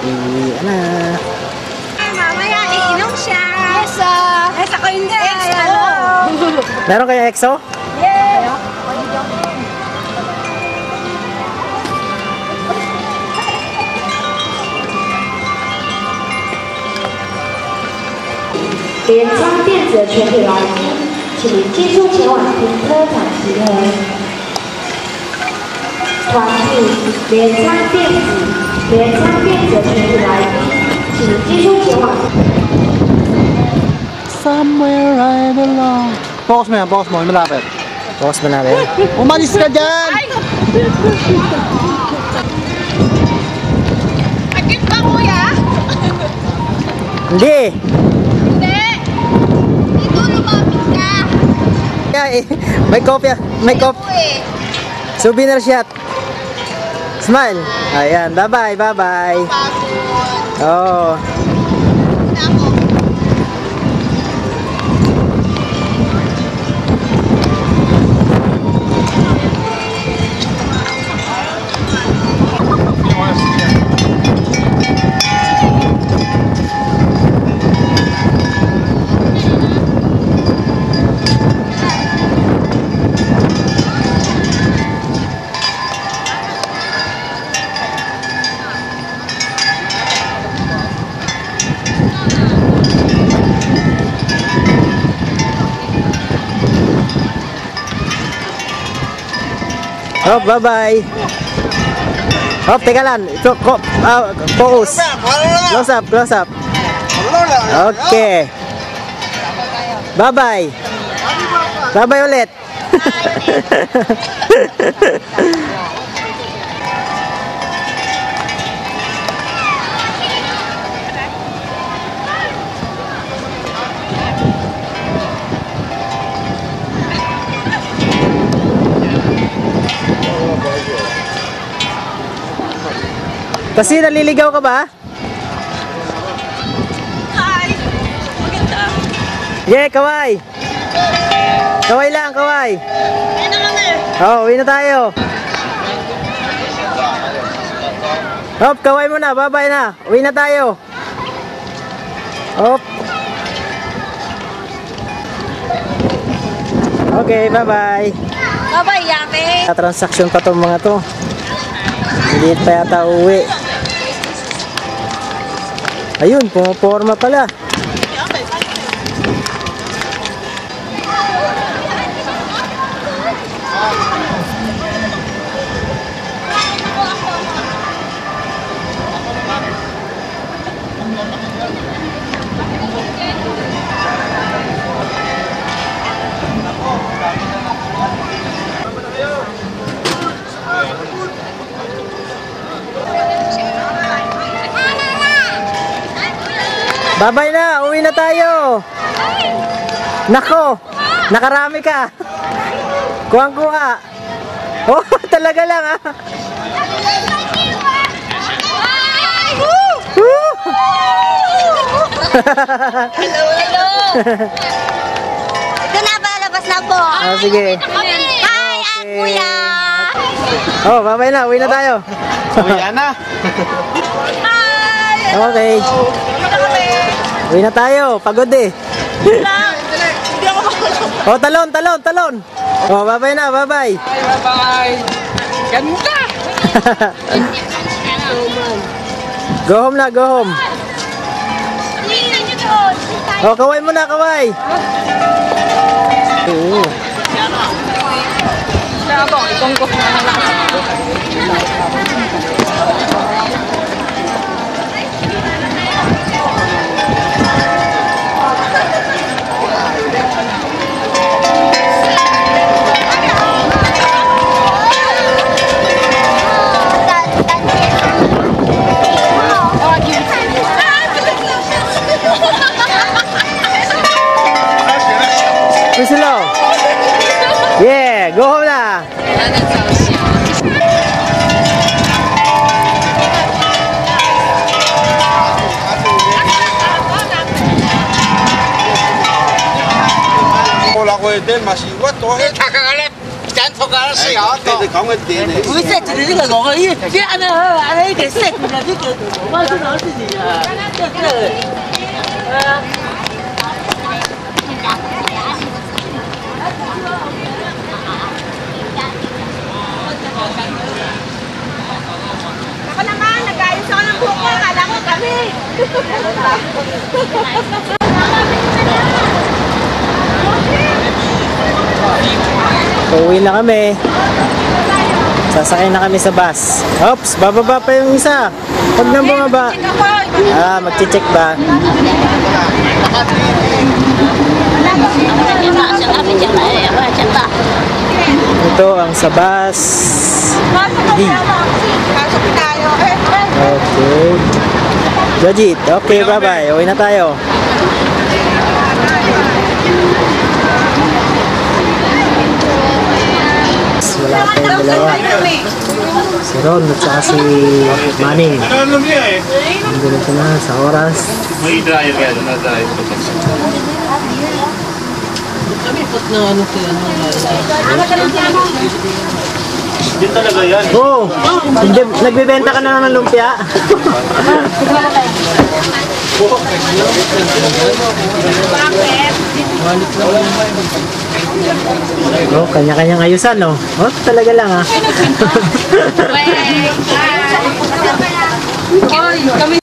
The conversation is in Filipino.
Iyan na. Mamaya, iinom siya. Yes, yes, ako hindi. EXO. Meron kayo EXO? Yes.连将电子的全体来宾，请您记住前往停车场集合。团体连将电子的全体来宾，请您记住前往。Somewhere I belong. Boss mo, malapit. Boss mo namin. Umalis ka dyan! Agit ba, kuya? Hindi! Hindi. Dito lumapit ka. May kopya. May kop. Souvenir shot. Smile. Ayan. Bye-bye. Bye-bye. Oh. Oh, bye-bye. Oh, teka lang. Focus. Close up, close up. Okay. Bye-bye. Bye-bye ulit. Kasi naliligaw ka ba? Hi. Maganda. Yeah, kaway. Kaway lang, kaway. Ayun na lang eh. Oh, uwi na tayo. Hop, kaway mo na. Bye-bye na. Uwi na tayo. Hop. Okay, bye-bye. Bye-bye, yate. Transaction pa tong mga to. Hindi pa yata uwi. Ayun, pumaporma pala. Bye-bye na, uwi na tayo. Nako, nakarami ka. Kuwang-kuha. Oh, talaga lang ah. Hello, hello. Ito na, palabas na po. Oh, sige. Hi, kuya. Oh, bye-bye na, uwi na tayo. Uwi na. Hi. Okay. Uwi na tayo, pagod eh. Hindi ako makulong. Oh, talon, talon, talon. Oh, bye-bye na, bye-bye. Bye-bye. Ganda. Go home na, go home. Oh, kaway mo na, kaway. Oo. Sila. Yeah. go home na.我會啲咪是屈咗喺塔架咧，揀錯架死我個。你講嘅點嚟？會識住你呢個講嘅，啲啱啱話你嘅識㗎，呢個我先攞先至啊，即係啊。Ako naman, nagkain sa ng buko. Kala ko kami. Uuwi na kami. Sasakay na kami sa bus. Oops, bababa pa yung isa. Huwag na bumaba. Magche-check ba? Ito ang sa bus. D. Pasok tayo. Okay. Jojit, okay, bye-bye. Uwi na tayo. Wala tayong dalawa. Si Ron at saka si Manning. Nandun ito na sa oras. May dryer kaya doon na dryer. Kami pot na ano sila. Yun talaga yan. Oh, hindi, nagbibenta ka na ng lumpia. Oh, kanya-kanyang ayusan, no? Oh, talaga lang, ha? Kami